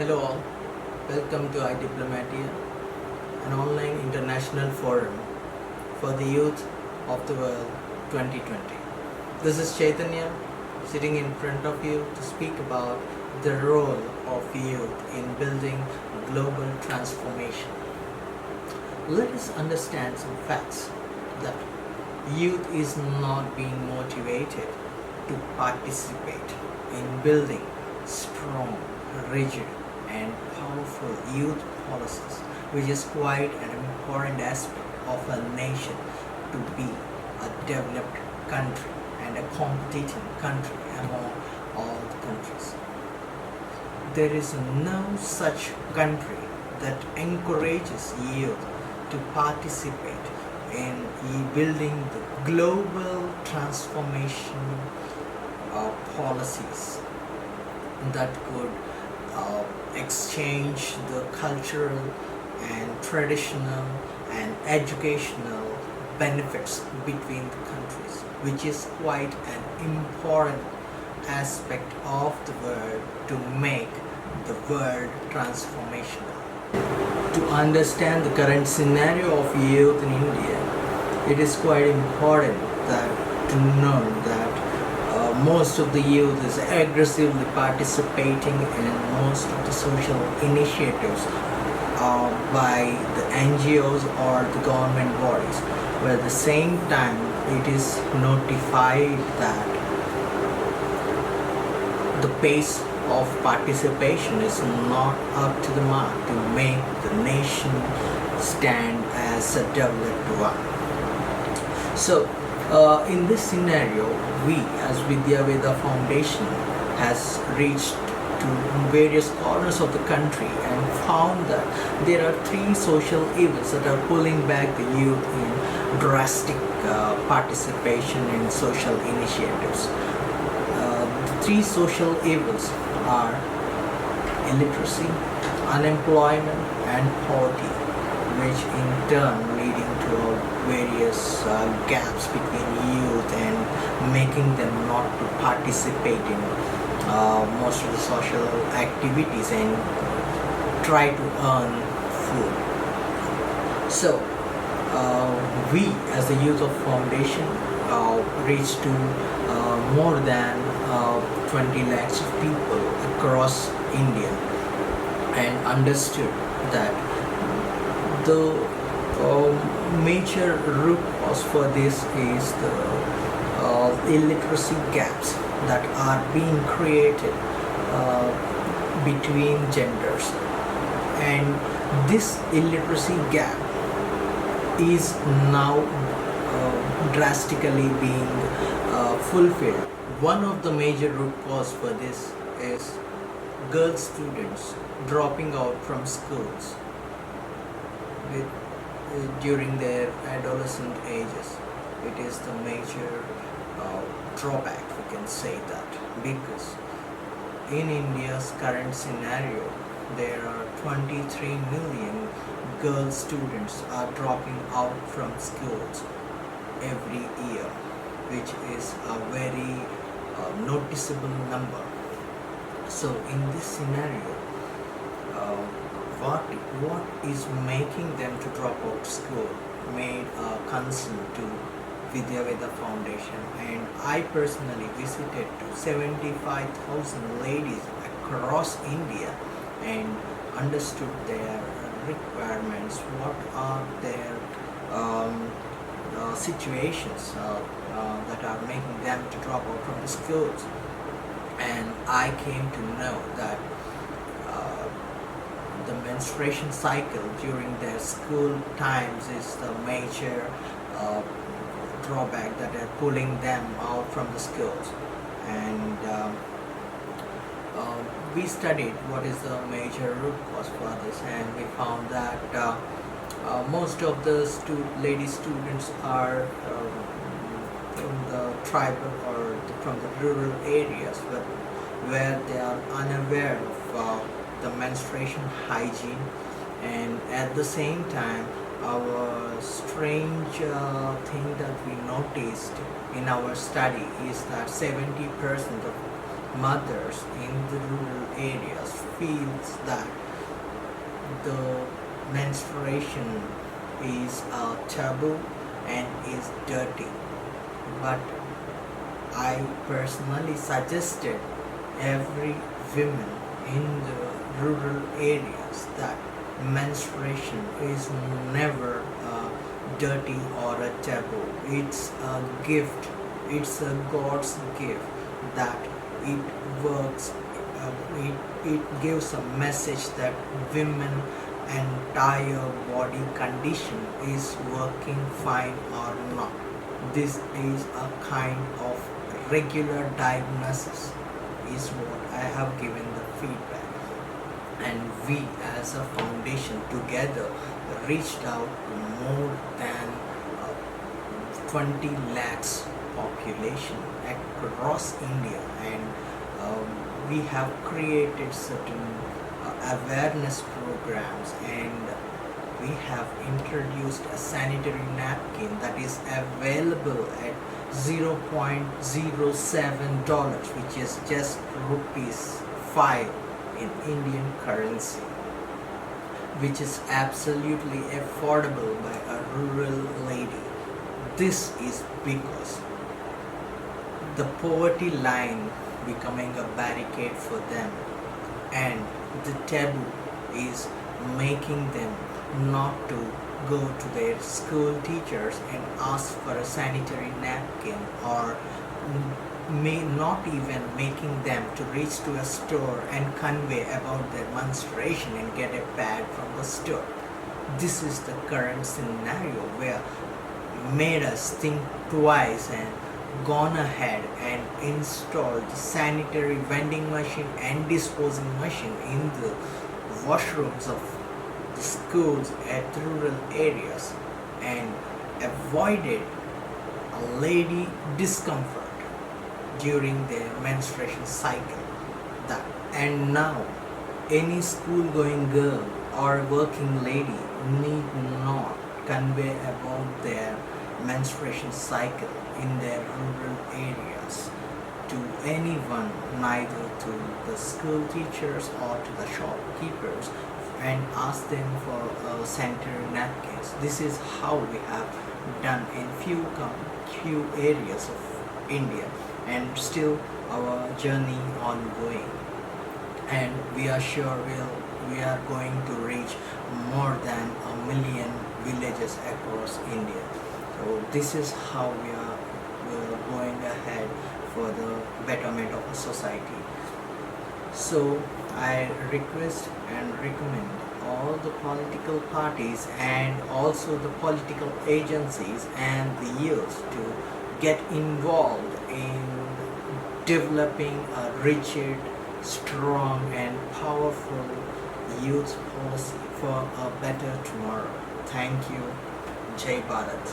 Hello all, welcome to iDiplomatia, an online international forum for the youth of the world 2020. This is Chaitanya sitting in front of you to speak about the role of youth in building global transformation. Let us understand some facts that youth is not being motivated to participate in building strong, rigid and powerful youth policies, which is quite an important aspect of a nation to be a developed country and a competitive country among all the countries. There is no such country that encourages youth to participate in building the global transformation policies that could exchange the cultural and traditional and educational benefits between the countries, which is quite an important aspect of the world to make the world transformational. To understand the current scenario of youth in India, it is quite important to know that most of the youth is aggressively participating in most of the social initiatives by the NGOs or the government bodies, but at the same time it is notified that the pace of participation is not up to the mark to make the nation stand as a developed one. So in this scenario, we as Vidya Veda Foundation has reached to various corners of the country and found that there are three social evils that are pulling back the youth in drastic participation in social initiatives. The three social evils are illiteracy, unemployment and poverty, which in turn leading to various gaps between youth and making them not to participate in most of the social activities and try to earn food. So we as the youth of foundation reached to more than 20 lakhs of people across India and understood that the major root cause for this is the illiteracy gaps that are being created between genders, and this illiteracy gap is now drastically being fulfilled. One of the major root cause for this is girl students dropping out from schools during their adolescent ages. It is the major drawback, we can say that, because in India's current scenario there are 23 million girl students are dropping out from schools every year, which is a very noticeable number. So in this scenario, what is making them to drop out school made a concern to Vidya Veda Foundation, and I personally visited to 75,000 ladies across India and understood their requirements, what are their situations that are making them to drop out from the schools. And I came to know that the menstruation cycle during their school times is the major drawback that are pulling them out from the schools. And we studied what is the major root cause for this, and we found that most of the lady students are from the tribal or from the rural areas where they are unaware of the menstruation hygiene, and at the same time our strange thing that we noticed in our study is that 70% of mothers in the rural areas feels that the menstruation is a taboo and is dirty. But I personally suggested every woman in the rural areas that menstruation is never dirty or a taboo. It's a gift. It's a God's gift that it works. It gives a message that women entire body condition is working fine or not. This is a kind of regular diagnosis is what I have given the feedback, and we as a foundation together reached out to more than 20 lakhs population across India, and we have created certain awareness programs, and we have introduced a sanitary napkin that is available at $0.07, which is just rupees 5 in Indian currency, which is absolutely affordable by a rural lady. This is because the poverty line becoming a barricade for them, and the taboo is making them not to go to their school teachers and ask for a sanitary napkin, or may not even making them to reach to a store and convey about their menstruation and get a pad from the store. This is the current scenario where made us think twice and gone ahead and installed the sanitary vending machine and disposing machine in the washrooms of the schools at rural areas, and avoided a lady discomfort during their menstruation cycle. That and now any school going girl or working lady need not convey about their menstruation cycle in their rural areas to anyone, neither to the school teachers or to the shopkeepers, and ask them for sanitary napkins. This is how we have done in few areas of India, and still our journey ongoing, and we are sure we are going to reach more than 1 million villages across India. So this is how we're going ahead for the betterment of the society. So I request and recommend all the political parties and also the political agencies and the youth to get involved in developing a rigid, strong and powerful youth policy for a better tomorrow. Thank you. Jai Bharat.